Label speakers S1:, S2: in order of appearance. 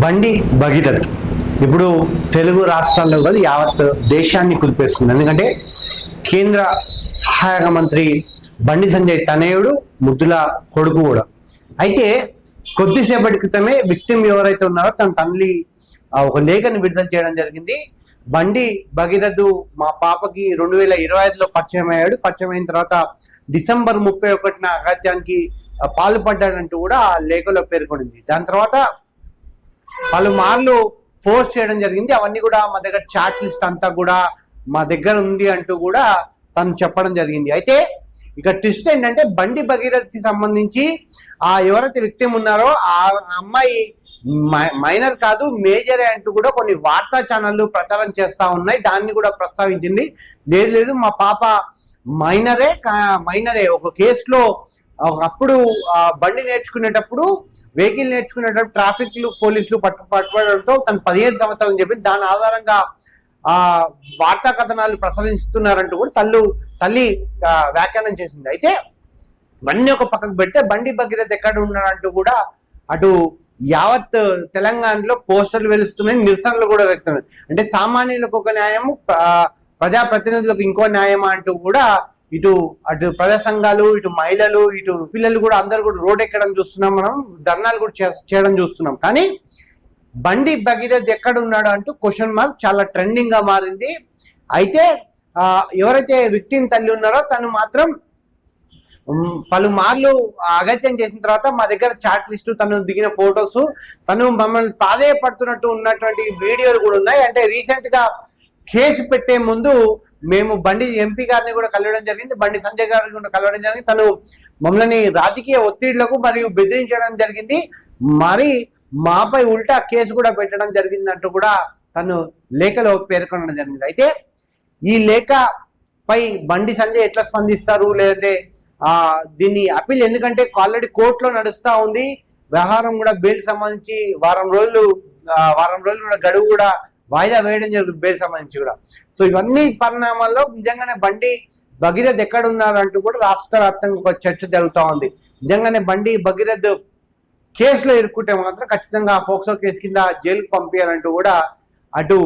S1: బండి భగీరథ్ ఇప్పుడు తెలుగు రాష్ట్రాల్లో కాదు యావత్ దేశాన్ని కుదిపేస్తుంది. ఎందుకంటే కేంద్ర సహాయక మంత్రి బండి సంజయ్ తనయుడు, ముద్దుల కొడుకు కూడా. అయితే కొద్దిసేపటి క్రితమే విక్టిమ్ ఎవరైతే ఉన్నారో తన తల్లి ఒక లేఖను విడుదల చేయడం జరిగింది. బండి భగీరథ్ మా పాపకి 2025లో పరిచయం అయ్యాడు. పరిచయం అయిన తర్వాత డిసెంబర్ 31న అగత్యానికి పాల్పడ్డాడంటూ కూడా ఆ లేఖలో పేర్కొంది. దాని తర్వాత పలుమార్లు ఫోర్స్ చేయడం జరిగింది. అవన్నీ కూడా మా దగ్గర చాట్ లిస్ట్ అంతా కూడా మా దగ్గర ఉంది అంటూ కూడా తను చెప్పడం జరిగింది. అయితే ఇక ట్విస్ట్ ఏంటంటే బండి భగీరథ్ కి సంబంధించి ఎవరైతే విక్టిమ్ ఉన్నారో ఆ అమ్మాయి మైనర్ కాదు, మేజరే అంటూ కూడా కొన్ని వార్తా ఛానళ్ళు ప్రచారం చేస్తా ఉన్నాయి. దాన్ని కూడా ప్రస్తావించింది. లేదు మా పాప మైనరే ఒక కేసులో అప్పుడు బండి నేర్చుకునేటప్పుడు వెహికల్ నేర్చుకునేటప్పుడు ట్రాఫిక్ పోలీసులు పట్టుబడడంతో తను 15 సంవత్సరాలు చెప్పి దాని ఆధారంగా వార్తా కథనాలు ప్రసరిస్తున్నారంటూ కూడా తల్లి వ్యాఖ్యానం చేసింది. అయితే బండి ఒక పక్కకు పెడితే బండి భగీరథ్ ఎక్కడ ఉన్నాడంటూ కూడా అటు యావత్ తెలంగాణలో పోస్టర్లు వెలుస్తున్నాయి, నిరసనలు కూడా వ్యక్తమై, అంటే సామాన్యులకు ఒక న్యాయము, ప్రజాప్రతినిధులకు ఇంకో న్యాయమా అంటూ కూడా అటు ప్రజా సంఘాలు, ఇటు మహిళలు, ఇటు పిల్లలు కూడా అందరు కూడా రోడ్ ఎక్కడం చూస్తున్నాం, మనం ధర్నాలు కూడా చేయడం చూస్తున్నాం. కానీ బండి భగీరథ్ ఎక్కడ ఉన్నాడు అంటూ క్వశ్చన్ మార్క్ చాలా ట్రెండింగ్ గా మారింది. అయితే ఎవరైతే విక్టిమ్ తల్లి ఉన్నారో తను మాత్రం పలుమార్లు అగత్యం చేసిన తర్వాత మా దగ్గర చాట్ లిస్టు, తను దిగిన ఫొటోస్, తను మమ్మల్ని ప్రాధేయపడుతున్నట్టు ఉన్నటువంటి వీడియోలు కూడా ఉన్నాయి. అంటే రీసెంట్ గా కేసు పెట్టే ముందు మేము బండి ఎంపీ గారిని కూడా కలవడం జరిగింది, బండి సంజయ్ గారిని కూడా కలవడం జరిగింది. తను మమ్మల్ని రాజకీయ ఒత్తిళ్లకు మరియు బెదిరించడం జరిగింది, మరి మాపై ఉల్టా కేసు కూడా పెట్టడం జరిగింది అంటూ కూడా తను లేఖలో పేర్కొనడం జరిగింది. అయితే ఈ లేఖపై బండి సంజయ్ ఎట్లా స్పందిస్తారు, లేదంటే దీన్ని అప్పీల్, ఎందుకంటే ఆల్రెడీ కోర్టులో నడుస్తా ఉంది వ్యవహారం కూడా, బెయిల్ సంబంధించి వారం రోజులు కూడా గడువు కూడా వాయిదా వేయడం జరుగుతుంది బెయిల్ సంబంధించి కూడా. సో ఇవన్నీ పరిణామాల్లో నిజంగానే బండి భగీరథ్ ఎక్కడ ఉన్నారు అంటూ కూడా రాష్ట్ర వ్యాప్తంగా ఒక చర్చ జరుగుతూ ఉంది. నిజంగానే బండి భగీరథ్ కేసులో ఇరుక్కుంటే మాత్రం ఖచ్చితంగా ఫోక్సో కేసు కింద జైలుకు పంపించాలంటూ కూడా అటు